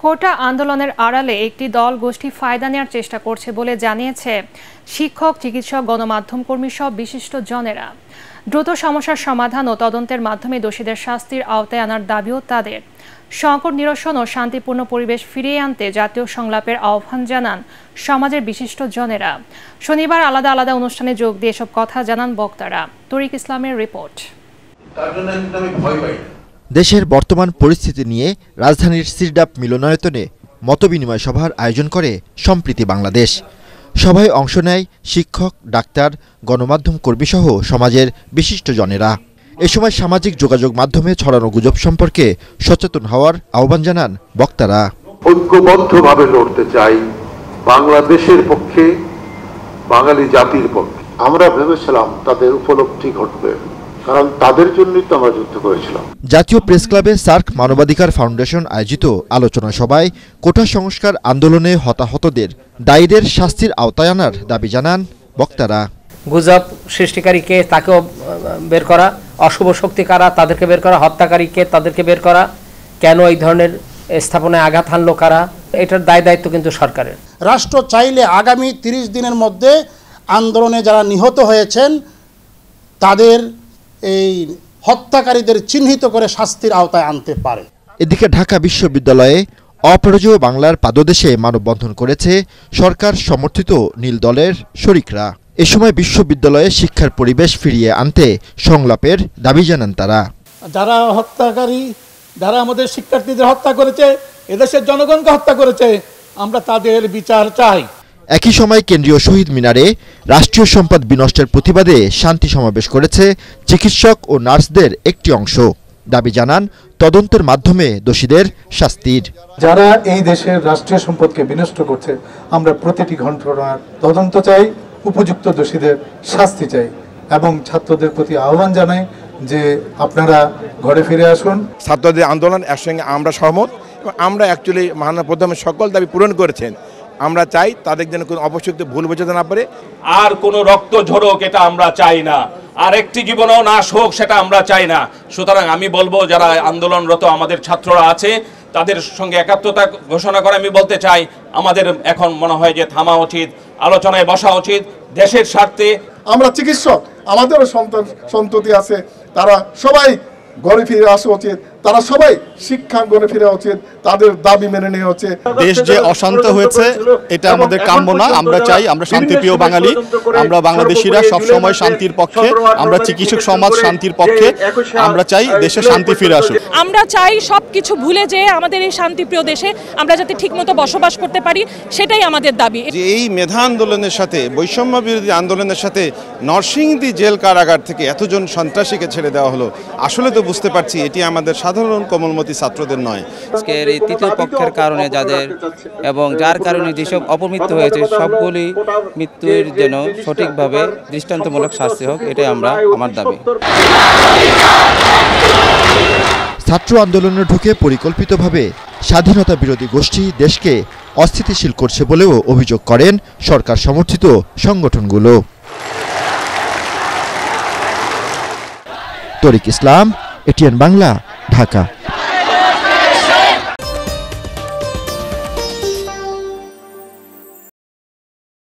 কোটা আন্দোলনের আড়ালে একটি দল গোষ্ঠী ফায়দা নেওয়ার চেষ্টা করছে বলে জানিয়েছে শিক্ষক, চিকিৎসক, গণমাধ্যম কর্মী সব বিশিষ্ট জনেরা। দ্রুত সমস্যার সমাধান ও তদন্তের মাধ্যমে দোষীদের শাস্তির আওতায় আনার দাবিও তাদের। সংকট নিরসন ও শান্তিপূর্ণ পরিবেশ ফিরিয়ে আনতে জাতীয় সংলাপের আহ্বান জানান সমাজের বিশিষ্ট জনেরা। শনিবার আলাদা আলাদা অনুষ্ঠানে যোগ দিয়ে এসব কথা জানান বক্তারা। তরিক ইসলামের রিপোর্ট। দেশের বর্তমান পরিস্থিতি নিয়ে রাজধানীর সিরডাপ মিলনায়তনে মতবিনিময় সভার আয়োজন করে সম্প্রীতি বাংলাদেশ। সভায় অংশ নেয় শিক্ষক, ডাক্তার, গণমাধ্যম কর্মীসহ সমাজের বিশিষ্ট জনেরা। এ সময় সামাজিক যোগাযোগ মাধ্যমে ছড়ানো গুজব সম্পর্কে সচেতন হওয়ার আহ্বান জানান বক্তারা। ঐক্যবদ্ধভাবে লড়তে চাই বাংলাদেশের পক্ষে, বাঙালি জাতির পক্ষে। আমরা ভেবেছিলাম তাদের উপলব্ধি ঘটবে, কারণ তাদের জন্যই তো আমরা যুদ্ধ করেছিলাম। জাতীয় প্রেস ক্লাবে সার্ক মানবাধিকার ফাউন্ডেশন আয়োজিত আলোচনা সভায় কোটা সংস্কার আন্দোলনে হতাহতদের দায়ীদের শাস্তির আওতায় আনার দাবি জানান বক্তারা। গুজব সৃষ্টিকারীকে তাকেও বের করা, অশুভ শক্তি কারা তাদেরকে বের করা, হত্যাকারীকে তাদেরকে বের করা, কেন এই ধরনের স্থাপনায় আঘাত হানলো কারা, এটার দায়িত্ব কিন্তু সরকারের। রাষ্ট্র চাইলে আগামী 30 দিনের মধ্যে আন্দোলনে যারা নিহত হয়েছেন তাদের এই হত্যাকারীদের চিহ্নিত করে শাস্তির আওতায় আনতে পারে। এদিকে ঢাকা বিশ্ববিদ্যালয়ে অপরাজেয় বাংলার পাদদেশে মানববন্ধন করেছে সরকার সমর্থিত নীল দলের শরিকরা। এ সময় বিশ্ববিদ্যালয়ে শিক্ষার পরিবেশ ফিরিয়ে আনতে সংলাপের দাবি জানান তারা। যারা হত্যাকারী, যারা আমাদের শিক্ষার্থীদের হত্যা করেছে, এদেশের জনগণকে হত্যা করেছে, আমরা তাদের বিচার চাই। একই সময় কেন্দ্রীয় শহীদ মিনারে রাষ্ট্রীয় সম্পদ বিনষ্টের প্রতিবাদে শান্তি সমাবেশ করেছে চিকিৎসক ও নার্সদের একটি অংশ। দাবি জানান তদন্তের মাধ্যমে দোষীদের শাস্তির। যারা এই দেশের রাষ্ট্রীয় সম্পদকে বিনষ্ট করছে, আমরা প্রতিটি ঘটনার তদন্ত চাই, উপযুক্ত দোষীদের শাস্তি চাই এবং ছাত্রদের প্রতি আহ্বান জানাই যে আপনারা ঘরে ফিরে আসুন। ছাত্রদের আন্দোলন একসঙ্গে আমরা সহমত এবং আমরা অ্যাকচুয়ালি মাননীয় প্রধানমন্ত্রী সকল দাবি পূরণ করেছেন। আমরা চাই তাদের যেন কোনো অপশক্তি ভুল বোঝাতে না পারে। আর কোনো রক্ত ঝরুক এটা আমরা চাই না, আর একটি জীবনও নাশ হোক সেটা আমরা চাই না। সুতরাং আমি বলবো যারা আন্দোলনরত আমাদের ছাত্ররা আছে তাদের সঙ্গে একাত্মতা ঘোষণা করে আমি বলতে চাই আমাদের এখন মনে হয় যে থামা উচিত, আলোচনায় বসা উচিত দেশের স্বার্থে। আমরা চিকিৎসক, আমাদেরও সন্ততি আছে, তারা সবাই ঘরে ফিরে আসা উচিত, তারা সবাই শিক্ষা ঘরে ফিরে উচিত, তাদের দাবি মেনে নেওয়া উচিত। দেশ যে অশান্ত হয়েছে এটা আমাদের কাম্য না। আমরা চাই, আমরা শান্তিপ্রিয় বাঙালি, আমরা বাংলাদেশিরা সবসময় শান্তির পক্ষে, আমরা চিকিৎসক সমাজ শান্তির পক্ষে, আমরা চাই দেশে শান্তি ফিরে আসুক। আমরা চাই সবকিছু ভুলে যে আমাদের এই শান্তিপ্রিয় দেশে আমরা যাতে ঠিকমতো বসবাস করতে পারি, সেটাই আমাদের দাবি। যে এই মেধা আন্দোলনের সাথে, বৈষম্য বিরোধী আন্দোলনের সাথে নরসিংদী জেল কারাগার থেকে এতজন সন্ত্রাসীকে ছেড়ে দেওয়া হলো, আসলে তো বুঝতে পারছি এটি আমাদের সাধারণ কোমলমতি ছাত্রদের নয়। আজকের এই তৃতীয় পক্ষের কারণে যাদের এবং যার কারণে যেসব অপমৃত্যু হয়েছে সবগুলি মৃত্যুর যেন সঠিকভাবে দৃষ্টান্তমূলক শাস্তি হোক, এটাই আমার দাবি। ছাত্র আন্দোলনে ঢুকে পরিকল্পিতভাবে স্বাধীনতা বিরোধী গোষ্ঠী দেশকে অস্থিতিশীল করছে বলেও অভিযোগ করেন সরকার সমর্থিত সংগঠনগুলো। তরিক ইসলাম, এটিএন বাংলা, ঢাকা।